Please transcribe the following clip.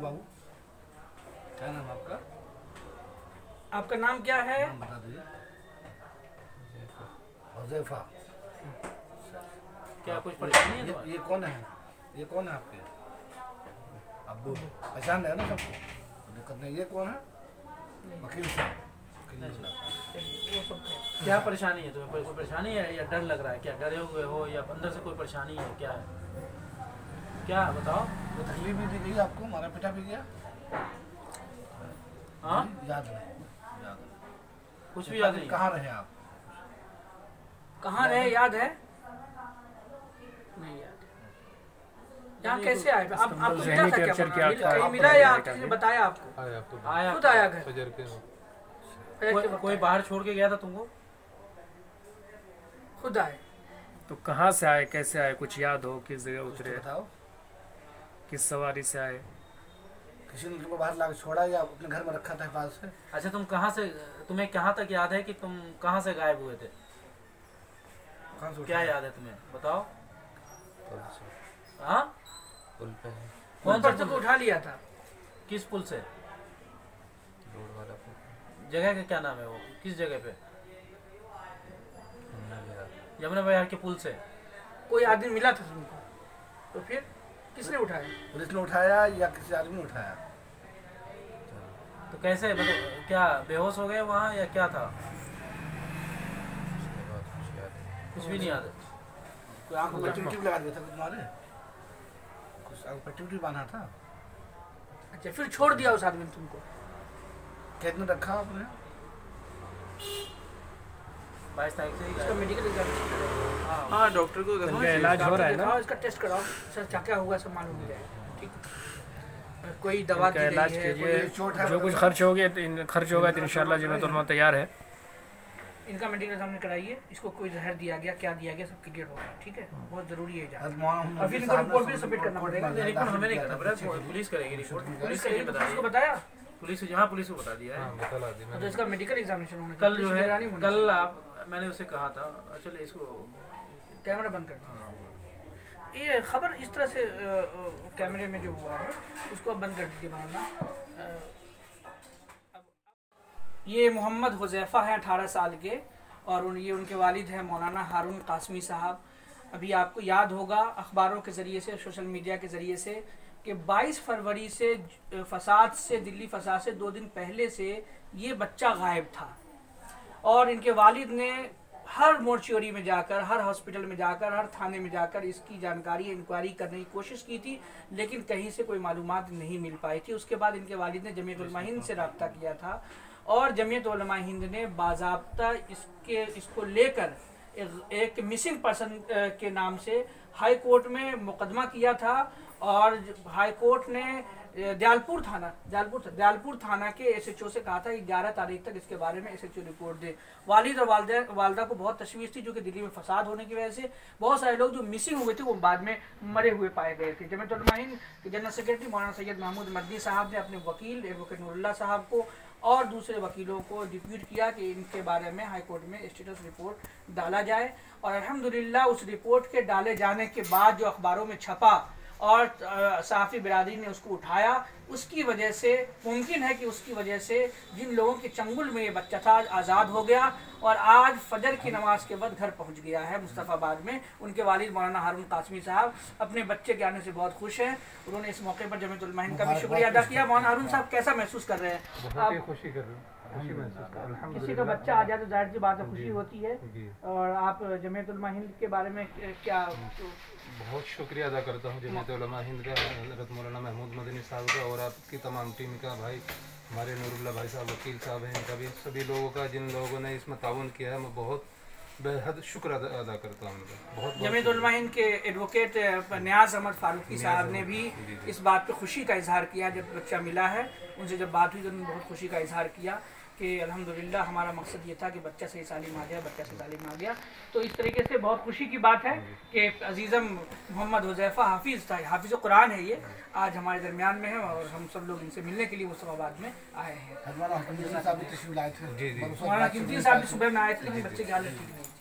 बाबू? क्या नाम आपका? आपका नाम क्या है? नाम बता दीजिए। हुज़ैफा। क्या कुछ परेशानी है? ये कौन है? ये कौन है आपके? अब्बू पहचान रहे ना सबको? दिक्कत नहीं। ये कौन है? वकील साहब। क्या परेशानी है तुम्हें? कोई परेशानी है या डर लग रहा है? क्या डरे हुए हो या अंदर से कोई परेशानी है? क्या है? क्या बताओ। कोई तकलीफ भी दी गई आपको? मारा पिटा भी गया? हाँ, याद नहीं। कुछ भी याद नहीं। कहाँ रहे आप? कहाँ रहे याद है? नहीं याद। यहाँ कैसे आए? आपको क्या था? क्या मिला या किसी ने बताया आपको? आया खुद आया घर? कोई बाहर छोड़ के गया था तुमको? खुद आए? तो कहाँ से आए, कैसे आए, कुछ याद हो? किस जगह उतरे, बताओ। किस सवारी से आए? किसी ने तुमको बाहर लाकर छोड़ा या अपने घर में रखा था हिफाजत से? अच्छा, तुम कहाँ से, तुम्हें कहाँ तक याद है कि तुम कहाँ से गायब हुए थे? क्या याद है तुम्हें? बताओ। हाँ, पुल पे कौन पर तुमको उठा लिया था? किस पुल से? रोड वाला पुल। जगह का क्या नाम है वो? किस जगह पे? यमुना विहार के पुल से। कोई आदमी मिला था तुमको? तो फिर किसने उठाया? पुलिस ने उठाया या किसी आदमी ने उठाया? तो कैसे, मतलब क्या बेहोश हो गए वहाँ या क्या था? कुछ भी नहीं याद है। कोई आंख में पट्टी लगा दिया था तुम्हारे? कुछ आंख पट्टी बांधा था? अच्छा, फिर छोड़ दिया उस आदमी ने तुमको? कितने रखा आपने? 22 तारीख से इसका मेडिकल एग्जामिनेशन। हाँ, डॉक्टर को इलाज हो रहा है ना? इसका टेस्ट कराओ सर, क्या हुआ सब मालूम हो जाएगा। ठीक, कोई दवा की इलाज कीजिए, जो कुछ खर्च हो गया तो इंशाल्लाह जिम्मेदार तैयार है। इनका मेडिकल एग्जामिनेशन कराइए। इसको कोई जहर दिया गया, क्या दिया गया, सब क्लियर होगा। ठीक है, बहुत जरूरी है जांच। और फिर इनको रिपोर्ट भी सबमिट करना पड़ेगा। रिपोर्ट हमें नहीं करना पड़ेगा, पुलिस करेगी रिपोर्ट। पुलिस को बताया? पुलिस को, जहाँ पुलिस को बता दिया है। तो इसका मेडिकल एग्जामिनेशन होना कल जो है, कल मैंने उसे कहा था। चलिए इसको कैमरा बंद कर। ये खबर इस तरह से कैमरे में जो हुआ है उसको अब बंद कर दीजिए बनाना। ये मोहम्मद हुज़ैफ़ा हैं, 18 साल के, और ये उनके वालिद हैं मौलाना हारून कासमी साहब। अभी आपको याद होगा अखबारों के ज़रिए से, सोशल मीडिया के ज़रिए से, कि 22 फरवरी से दिल्ली फसाद से 2 दिन पहले से ये बच्चा गायब था। और इनके वालिद ने हर मोर्चरी में जाकर, हर हॉस्पिटल में जाकर, हर थाने में जाकर इसकी जानकारी, इंक्वायरी करने की कोशिश की थी, लेकिन कहीं से कोई मालूमात नहीं मिल पाई थी। उसके बाद इनके वालिद ने जमीयत उलमा हिंद से रब्ता किया था और जमीयत उलमा हिंद ने बाज़ाब्ता इसको लेकर एक मिसिंग पर्सन के नाम से हाई कोर्ट में मुकदमा किया था। और हाई कोर्ट ने दयालपुर थाना के एसएचओ से कहा था कि 11 तारीख तक इसके बारे में एसएचओ रिपोर्ट दे। वालिद और वालदा को बहुत तशवीश थी, जो कि दिल्ली में फसाद होने की वजह से बहुत सारे लोग जो मिसिंग हुए थे वो बाद में मरे हुए पाए गए थे। जमीयत उलमा हिंद के जनरल सेक्रेटरी मौलाना सैयद महमूद मदनी साहब ने अपने वकील एडवोकेट नूरुल्लाह साहब को और दूसरे वकीलों को डिप्यूट किया कि इनके बारे में हाई कोर्ट में स्टेटस रिपोर्ट डाला जाए। और अल्हम्दुलिल्लाह उस रिपोर्ट के डाले जाने के बाद जो अखबारों में छपा और सहाफ़ी बिरादरी ने उसको उठाया, उसकी वजह से मुमकिन है कि उसकी वजह से जिन लोगों के चंगुल में ये बच्चा था आज आज़ाद हो गया और आज फजर की नमाज के बाद घर पहुंच गया है मुस्तफ़ाबाद में। उनके वालिद मौलाना हारून कासमी साहब अपने बच्चे के आने से बहुत खुश हैं। उन्होंने इस मौके पर जमीयत उलमा हिंद का भी शुक्रिया अदा किया। मौलाना हारून साहब कैसा महसूस कर रहे हैं? खुशी कर रहे हैं, खुशी महसूस कर रहे हैं। किसी का बच्चा आ जाए तो जाहिर सी बात है खुशी होती है। और आप जमीयत उलमा हिंद के बारे में क्या? बहुत शुक्रिया अदा करता हूँ जमीयत उलमा हिंद का, हज़रत मौलाना महमूद मदनी साहब का और आपकी तमाम टीम का, भाई हमारे नूरुल्लाह भाई साहब वकील साहब हैं, इनका भी, सभी लोगों का जिन लोगों ने इसमें ताउन किया है, मैं बहुत बेहद शुक्र अदा करता हूँ उनका। बहुत जमीयत उलमा हिंद के एडवोकेट नियाज़ अहमद फारूकी साहब ने भी इस बात पे खुशी का इजहार किया जब बच्चा मिला है। उनसे जब बात हुई तो उन्होंने बहुत खुशी का इजहार किया कि अल्हम्दुलिल्लाह हमारा मकसद ये था कि बच्चा सही तालीम आ गया, बच्चा सही तालीम आ गया। तो इस तरीके से बहुत खुशी की बात है कि अजीज़म मोहम्मद हुज़ैफ़ा हाफिज़ था, हाफिज़ कुरान है, ये आज हमारे दरमियान में है और हम सब लोग इनसे मिलने के लिए मुस्तफ़ाबाद में आए हैं। मौलाना कीमती साहब भी तशरीफ लाए थे। मौलाना कीमती साहब भी सुबह में आए थे, लेकिन बच्चे की हालत ठीक नहीं।